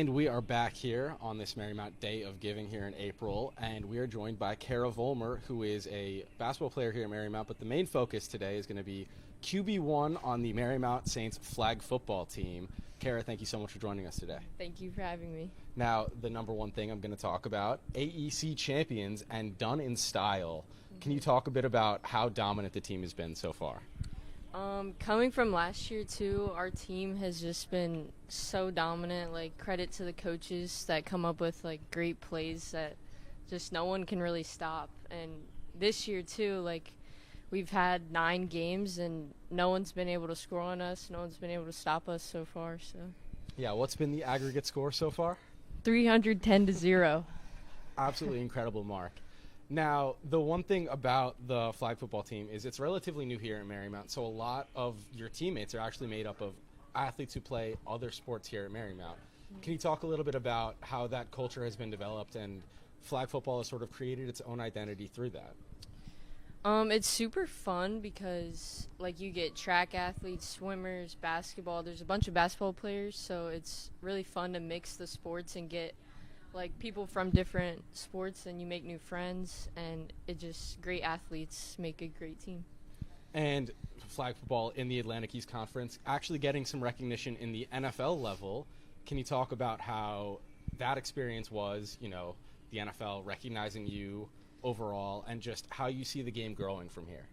And we are back here on this Marymount Day of Giving here in April, and we are joined by Cara Vollmer, who is a basketball player here at Marymount, but the main focus today is going to be QB1 on the Marymount Saints flag football team. Cara, thank you so much for joining us today. Thank you for having me. Now, the number one thing I'm going to talk about, AEC champions and done in style. Can you talk a bit about how dominant the team has been so far? Coming from last year, too, our team has just been so dominant. Like, credit to the coaches that come up with, like, great plays that just no one can really stop. And this year, too, like, we've had 9 games, and no one's been able to score on us. No one's been able to stop us so far. So, yeah, what's been the aggregate score so far? 310-0. Absolutely incredible mark. Now, the one thing about the flag football team is it's relatively new here in Marymount, so a lot of your teammates are actually made up of athletes who play other sports here at Marymount. Can you talk a little bit about how that culture has been developed and flag football has sort of created its own identity through that? It's super fun because, like, you get track athletes, swimmers, basketball. There's a bunch of basketball players, so it's really fun to mix the sports and get like people from different sports, and you make new friends, and it just great athletes make a great team. And flag football in the Atlantic East Conference actually getting some recognition in the NFL level. Can you talk about how that experience was, you know, the NFL recognizing you overall and just how you see the game growing from here?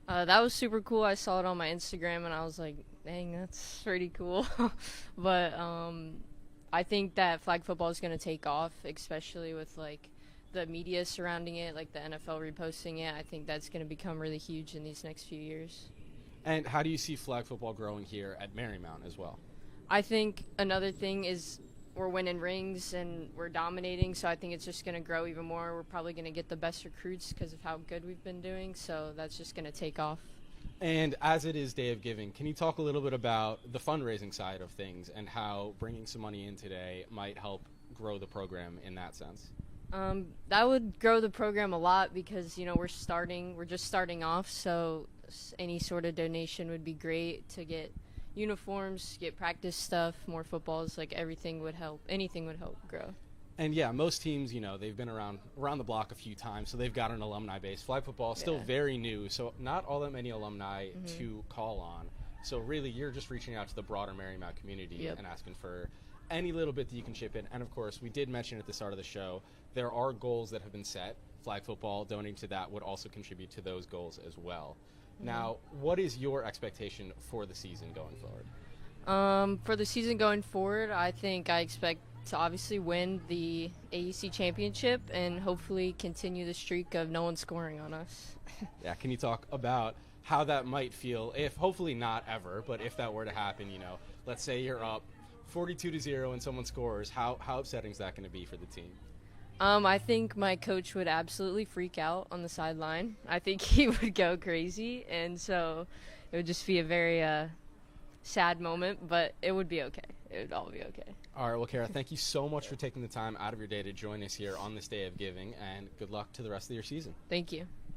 That was super cool. I saw it on my Instagram, and I was like, dang, that's pretty cool. But I think that flag football is going to take off, especially with, like, the media surrounding it, like the NFL reposting it. I think that's going to become really huge in these next few years. And how do you see flag football growing here at Marymount as well? I think another thing is we're winning rings and we're dominating, so I think it's just going to grow even more. We're probably going to get the best recruits because of how good we've been doing, so that's just going to take off. And as it is Day of Giving, can you talk a little bit about the fundraising side of things and how bringing some money in today might help grow the program in that sense? That would grow the program a lot because, you know, we're just starting off, so any sort of donation would be great to get uniforms, get practice stuff, more footballs, like anything would help grow. And yeah, most teams, you know, they've been around the block a few times, so they've got an alumni base. Flag football is still very new, so not all that many alumni to call on. So really, you're just reaching out to the broader Marymount community and asking for any little bit that you can chip in. And of course, we did mention at the start of the show, there are goals that have been set. Flag football, donating to that would also contribute to those goals as well. Now, what is your expectation for the season going forward? For the season going forward, I expect to obviously win the AEC championship and hopefully continue the streak of no one scoring on us. Yeah, can you talk about how that might feel if, hopefully not ever, but if that were to happen, you know, let's say you're up 42-0 and someone scores, how upsetting is that going to be for the team? I think my coach would absolutely freak out on the sideline. I think he would go crazy, and so it would just be a very sad moment, but it would be okay. It would all be okay. All right, well, Cara, thank you so much for taking the time out of your day to join us here on this Day of Giving, and good luck to the rest of your season. Thank you.